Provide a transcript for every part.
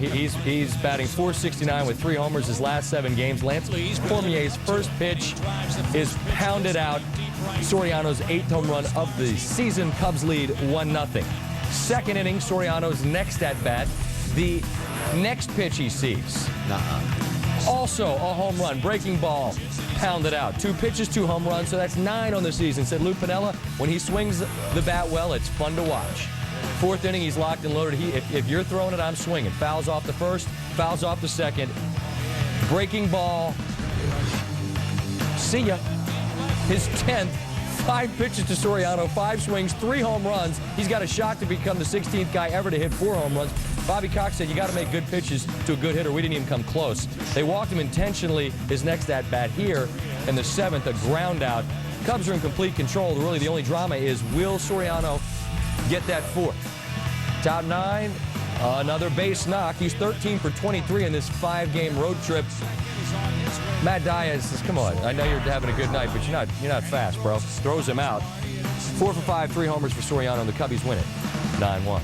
He's batting .469 with 3 homers his last 7 games. Lance Cormier's first pitch is pounded out. Soriano's 8th home run of the season. Cubs lead 1-0. Second inning, Soriano's next at-bat. The next pitch he sees. Also a home run. Breaking ball. Pounded out. 2 pitches, 2 home runs, so that's 9 on the season. Said Lou Piniella, when he swings the bat well, it's fun to watch. 4th inning, he's locked and loaded. If you're throwing it, I'm swinging. Fouls off the first, fouls off the second. Breaking ball. See ya. His 10th. 5 pitches to Soriano, 5 swings, 3 home runs. He's got a shot to become the 16th guy ever to hit 4 home runs. Bobby Cox said, you got to make good pitches to a good hitter. We didn't even come close. They walked him intentionally his next at-bat here in the 7th, a ground out. Cubs are in complete control. Really, the only drama is, will Soriano get that 4th? Top 9, another base knock. He's 13 for 23 in this 5-game road trip. Matt Diaz says, come on, I know you're having a good night, but you're not fast, bro. Throws him out. 4 for 5, 3 homers for Soriano, and the Cubbies win it 9-1.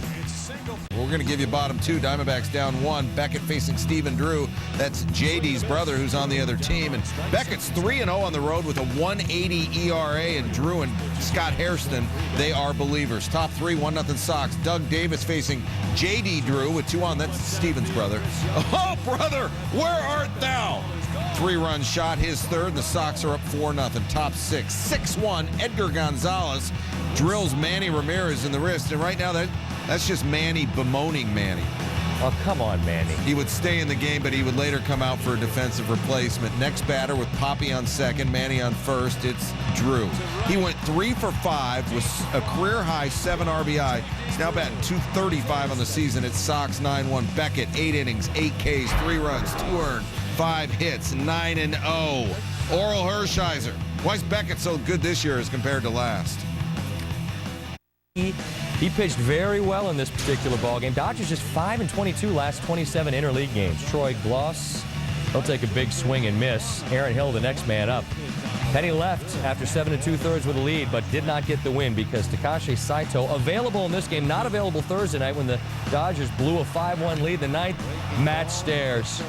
We're going to give you bottom 2. Diamondbacks down 1. Beckett facing Stephen Drew. That's JD's brother who's on the other team. And Beckett's 3-0 on the road with a 1.80 ERA. And Drew and Scott Hairston, they are believers. Top 3, 1-0 Sox. Doug Davis facing JD Drew with 2 on. That's Stephen's brother. Oh, brother, where art thou? 3-run shot, his 3rd. The Sox are up 4-0. Top 6. 6-1, Edgar Gonzalez drills Manny Ramirez in the wrist. And right now, that's just Manny bemoaning Manny. Oh, come on, Manny. He would stay in the game, but he would later come out for a defensive replacement. Next batter with Poppy on 2nd, Manny on 1st. It's Drew. He went 3 for 5 with a career-high 7 RBI. He's now batting .235 on the season. It's Sox 9-1. Beckett, 8 innings, 8 Ks, 3 runs, 2 earned, 5 hits, 9-0. Oral Hershiser. Why is Beckett so good this year as compared to last? He pitched very well in this particular ballgame. Dodgers just 5-22 last 27 interleague games. Troy Gloss, he'll take a big swing and miss. Aaron Hill, the next man up. Penny left after 7 2/3 with a lead, but did not get the win because Takashi Saito, available in this game, not available Thursday night when the Dodgers blew a 5-1 lead in the 9th. Matt Stairs.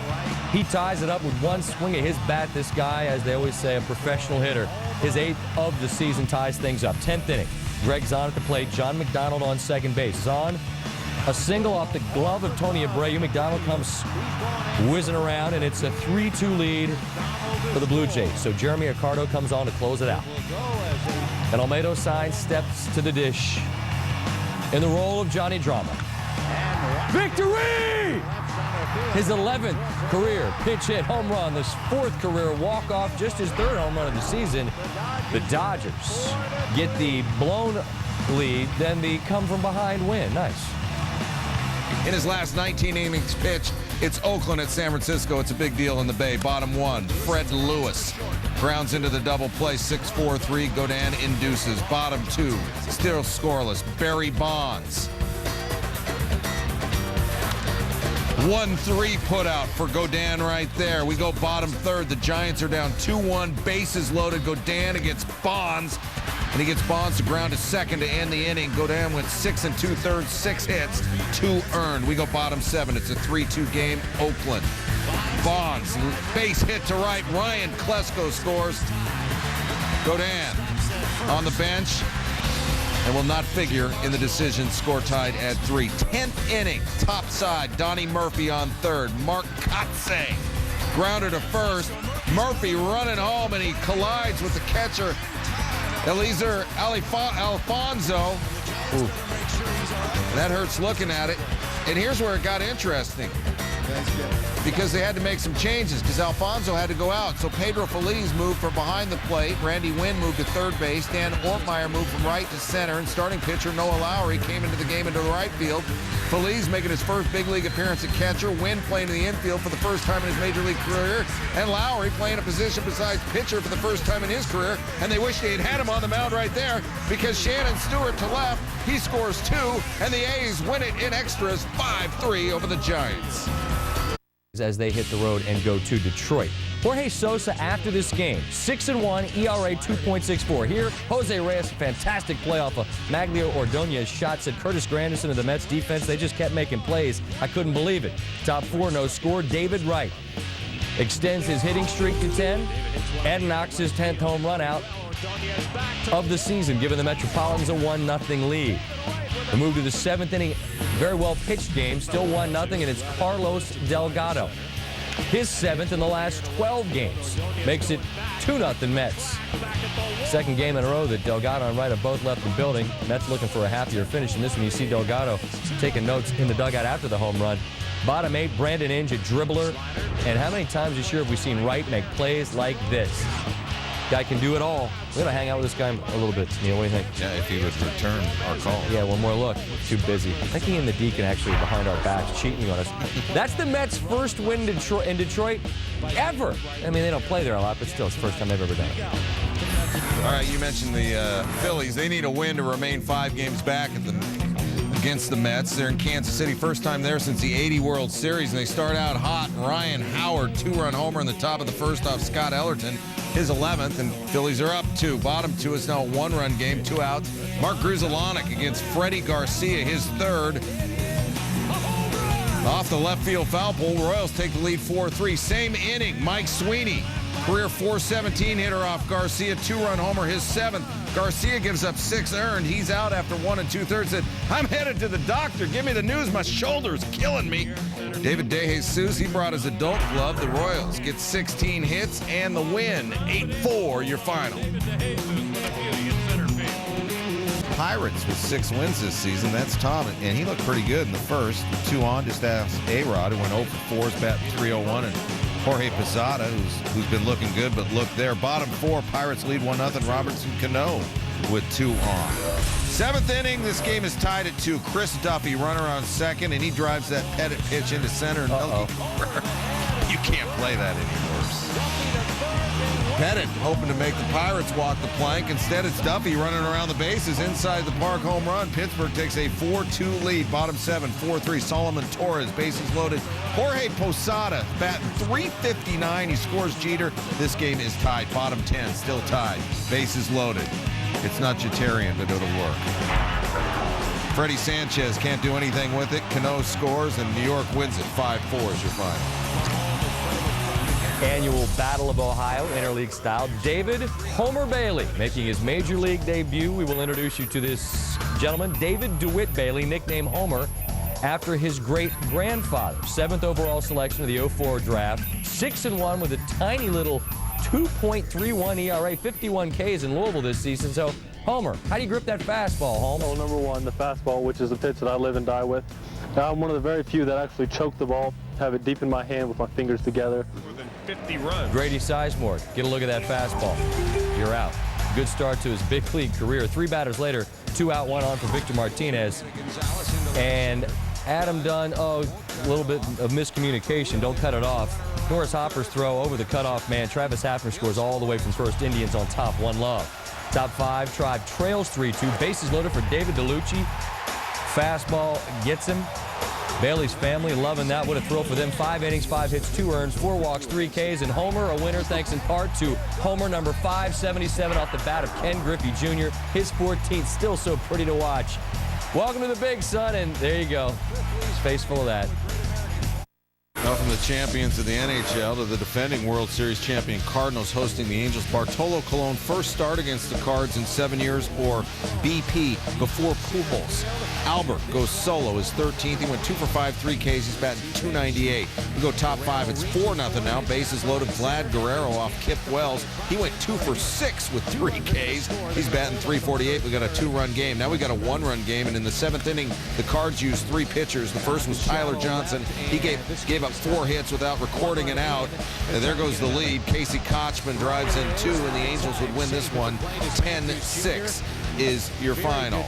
He ties it up with 1 swing of his bat. This guy, as they always say, a professional hitter. His 8th of the season ties things up. 10th inning. Greg Zahn at the plate. John McDonald on second base. Zahn, a single off the glove of Tony Abreu. McDonald comes whizzing around, and it's a 3-2 lead for the Blue Jays. So Jeremy Accardo comes on to close it out. And Olmedo Sainz steps to the dish in the role of Johnny Drama. Victory! His 11th career pitch hit home run, this 4th career walk-off, just his 3rd home run of the season. The Dodgers get the blown lead, then the come-from-behind win. Nice. In his last 19 innings pitched, it's Oakland at San Francisco. It's a big deal in the Bay. Bottom 1, Fred Lewis grounds into the double play. 6-4-3, Godin induces. Bottom 2, still scoreless, Barry Bonds. 1-3 put out for Godin right there. We go bottom 3rd. The Giants are down 2-1. Bases loaded. Godin against Bonds. And he gets Bonds to ground to 2nd to end the inning. Godin went 6 2/3, 6 hits, 2 earned. We go bottom 7. It's a 3-2 game. Oakland. Bonds, base hit to right. Ryan Klesko scores. Godin on the bench and will not figure in the decision. Score tied at 3. 10th inning, top side, Donnie Murphy on 3rd. Mark Kotze grounded to 1st. Murphy running home, and he collides with the catcher, Eliezer Alfonso. Ooh. That hurts looking at it. And here's where it got interesting, because they had to make some changes because Alfonso had to go out. So Pedro Feliz moved from behind the plate. Randy Wynn moved to 3rd base. Dan Ortmeyer moved from right to center. And starting pitcher Noah Lowry came into the game into the right field. Feliz making his first big league appearance at catcher. Wynn playing in the infield for the first time in his major league career. And Lowry playing a position besides pitcher for the first time in his career. And they wish they had him on the mound right there, because Shannon Stewart to left, he scores 2, and the A's win it in extras 5-3 over the Giants. as they hit the road and go to Detroit. Jorge Sosa after this game, 6-1, ERA 2.64. Here, Jose Reyes, fantastic play off of Maglio Ordonez shot, said Curtis Granderson of the Mets defense, they just kept making plays. I couldn't believe it. Top 4, no score. David Wright extends his hitting streak to 10 and knocks his 10th home run out of the season, giving the Metropolitans a 1-0 lead. We move to the 7th inning, very well pitched game, still 1-0, and it's Carlos Delgado. His 7th in the last 12 games makes it 2-0 Mets. Second game in a row that Delgado and Wright have both left the building. Mets looking for a happier finish in this one. You see Delgado taking notes in the dugout after the home run. Bottom 8, Brandon Inge, a dribbler. And how many times this year have we seen Wright make plays like this? Guy can do it all. We're going to hang out with this guy a little bit. Neil, what do you think? Yeah, if he would return our call. Yeah, one more look. Too busy. I think he and the Deacon actually behind our backs cheating on us. That's the Mets' first win in Detroit ever. I mean, they don't play there a lot, but still, it's the first time they've ever done it. All right, you mentioned the Phillies. They need a win to remain 5 games back against the Mets. They're in Kansas City. First time there since the 80 World Series, and they start out hot. Ryan Howard, 2-run homer in the top of the first off Scott Ellerton, his 11th, and Phillies are up 2. Bottom 2 is now a 1-run game, 2 outs. Mark Grudzielanek against Freddie Garcia, his 3rd. Off the left field foul pole, Royals take the lead 4-3. Same inning, Mike Sweeney, career .417 hitter off Garcia, 2-run homer, his 7th. Garcia gives up 6 earned. He's out after 1 2/3. Said, I'm headed to the doctor. Give me the news. My shoulder's killing me. David DeJesus, he brought his adult glove. The Royals get 16 hits and the win. 8-4, your final. Pirates with 6 wins this season. That's Tom, and he looked pretty good in the first. 2 on, just asked A-Rod, who went 0 for 4, is batting .301, and Jorge Posada, who's been looking good, but look there. Bottom 4, Pirates lead 1-0. Robertson Cano with 2 on. 7th inning, this game is tied at 2. Chris Duffy, runner on second, and he drives that Pettit pitch into center. And you can't play that anymore. Pettit hoping to make the Pirates walk the plank. Instead, it's Duffy running around the bases inside the park home run. Pittsburgh takes a 4-2 lead. Bottom 7, 4-3. Solomon Torres, bases loaded. Jorge Posada batting .359. He scores Jeter. This game is tied. Bottom 10, still tied. Bases loaded. It's not Jeterian, but it'll work. Freddie Sanchez can't do anything with it. Cano scores, and New York wins it. 5-4 is your final. Annual Battle of Ohio, interleague style. David Homer Bailey making his major league debut. We will introduce you to this gentleman, David DeWitt Bailey, nicknamed Homer, after his great-grandfather. 7th overall selection of the 04 draft. 6-1 with a tiny little 2.31 ERA, 51 Ks in Louisville this season. So, Homer, how do you grip that fastball, Holmes? Well, number 1, the fastball, which is the pitch that I live and die with. I'm one of the very few that actually choke the ball, have it deep in my hand with my fingers together. More than 50 runs. Grady Sizemore, get a look at that fastball. You're out. Good start to his big league career. 3 batters later, 2 out, 1 on for Victor Martinez. And Adam Dunn, a little bit of miscommunication. Don't cut it off. Norris Hopper's throw over the cutoff man. Travis Hafner scores all the way from first. Indians on top, 1 love. Top 5, Tribe trails 3-2. Bases loaded for David DeLucci. Fastball gets him. Bailey's family loving that. What a thrill for them. 5 innings, 5 hits, 2 earns, 4 walks, 3 Ks, and Homer a winner thanks in part to Homer number 577 off the bat of Ken Griffey Jr. His 14th, still so pretty to watch. Welcome to the big son, and there you go. Face full of that. Now from the champions of the NHL to the defending World Series champion Cardinals hosting the Angels. Bartolo Colon, first start against the Cards in 7 years, or BP before Pujols. Albert goes solo, his 13th. He went 2 for 5, 3 Ks. He's batting .298. We go top 5. It's 4-0 now. Bases loaded. Vlad Guerrero off Kip Wells. He went 2 for 6 with 3 Ks. He's batting .348. We got a 2-run game. Now we got a 1-run game. And in the 7th inning, the Cards used 3 pitchers. The first was Tyler Johnson. He gave up 4 hits without recording an out. And there goes the lead. Casey Kochman drives in 2, and the Angels would win this one 10-6. Is your final.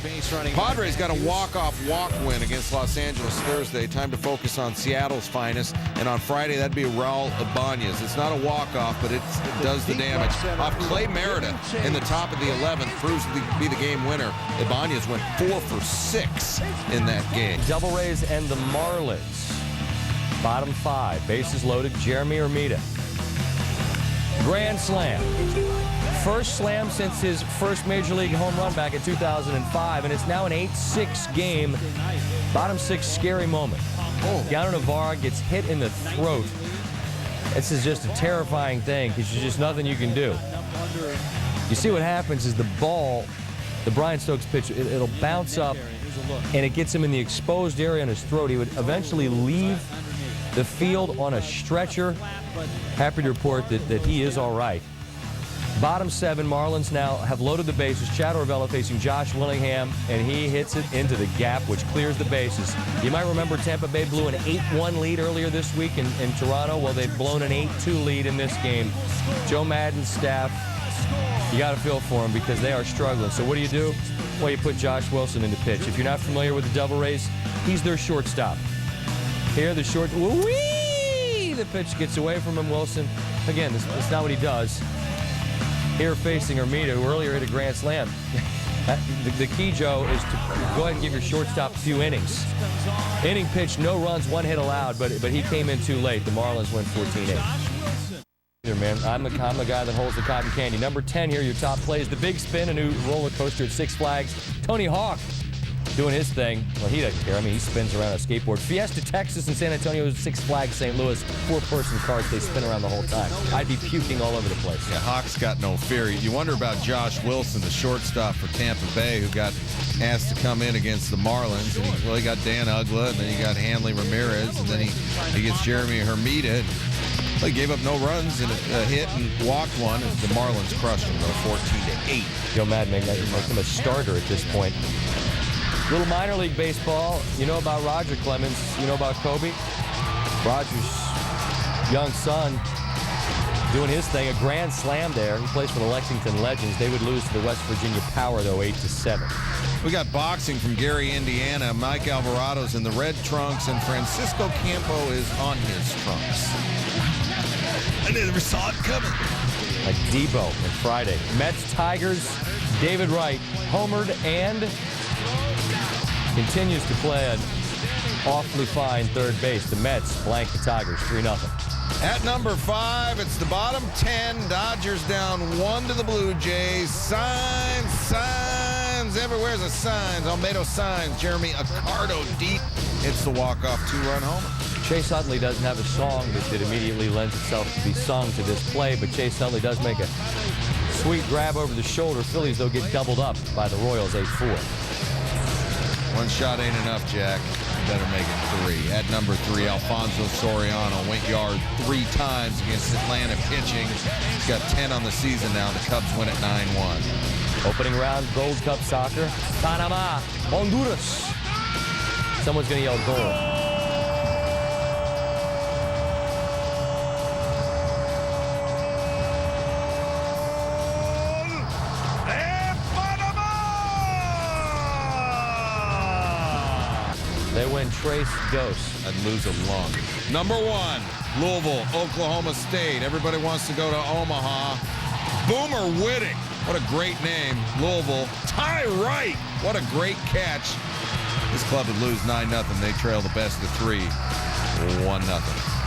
Padres got a walk-off walk win against Los Angeles Thursday. Time to focus on Seattle's finest. And on Friday, that'd be Raul Ibanez. It's not a walk-off, but it does the damage. Off Clay Meredith in the top of the 11th, proves to be the game winner. Ibanez went 4 for 6 in that game. Devil Rays and the Marlins. Bottom 5, bases loaded, Jeremy Hermida. Grand slam. First slam since his first Major League home run back in 2005, and it's now an 8-6 game. Bottom 6, scary moment. Yano Navarro gets hit in the throat. This is just a terrifying thing because there's just nothing you can do. You see what happens is the ball, the Brian Stokes pitch, it'll bounce up and it gets him in the exposed area on his throat. He would eventually leave the field on a stretcher. Happy to report that he is all right. Bottom 7, Marlins now have loaded the bases. Chad Orvella facing Josh Willingham, and he hits it into the gap, which clears the bases. You might remember Tampa Bay blew an 8-1 lead earlier this week in Toronto. Well, they've blown an 8-2 lead in this game. Joe Maddon's staff, you got to feel for them because they are struggling. So what do? Well, you put Josh Wilson in the pitch. If you're not familiar with the Devil Rays, he's their shortstop. Here, the short, whee! The pitch gets away from him, Wilson. Again, that's not what he does. Here facing Hermida, who earlier hit a grand slam. The key, Joe, is to go ahead and give your shortstop a few innings. Inning pitch, no runs, 1 hit allowed, but he came in too late. The Marlins win 14-8. Man, I'm the guy that holds the cotton candy. Number 10 here, your top plays. The Big Spin, a new roller coaster at Six Flags. Tony Hawk doing his thing. Well, he doesn't care. I mean, he spins around a skateboard. Fiesta, Texas, and San Antonio, Six Flags, St. Louis. 4-person cars. They spin around the whole time. I'd be puking all over the place. Yeah, Hawk's got no fear. You wonder about Josh Wilson, the shortstop for Tampa Bay, who got asked to come in against the Marlins. And he got Dan Ugla, and then he got Hanley Ramirez, and then he gets Jeremy Hermida. He gave up no runs and a hit and walked one. And the Marlins crushed him, though, 14-8. Joe Madden make him a starter at this point. Little minor league baseball. You know about Roger Clemens. You know about Kobe. Roger's young son doing his thing. A grand slam there. He plays for the Lexington Legends. They would lose to the West Virginia Power, though, 8-7. We got boxing from Gary, Indiana. Mike Alvarado's in the red trunks, and Francisco Campo is on his trunks. I never saw it coming. Like Debo on Friday. Mets, Tigers, David Wright homered and continues to play an awfully fine third base. The Mets blank the Tigers 3-0. At number 5, it's the bottom 10. Dodgers down 1 to the Blue Jays. Signs. Everywhere's a signs. Almedo signs. Jeremy Accardo deep. It's the walk-off 2-run homer. Chase Utley doesn't have a song that immediately lends itself to be sung to this play, but Chase Utley does make a sweet grab over the shoulder. Phillies, though, get doubled up by the Royals 8-4. One shot ain't enough, Jack. You better make it 3. At number 3, Alfonso Soriano went yard 3 times against Atlanta pitching. He's got 10 on the season now. The Cubs win at 9-1. Opening round, Gold Cup soccer. Panama, Honduras. Someone's going to yell goal. They win Trace Ghost. I'd lose a lung. Number 1, Louisville, Oklahoma State. Everybody wants to go to Omaha. Boomer Whitting. What a great name. Louisville. Ty Wright. What a great catch. This club would lose 9-0. They trail the best of 3. 1-0.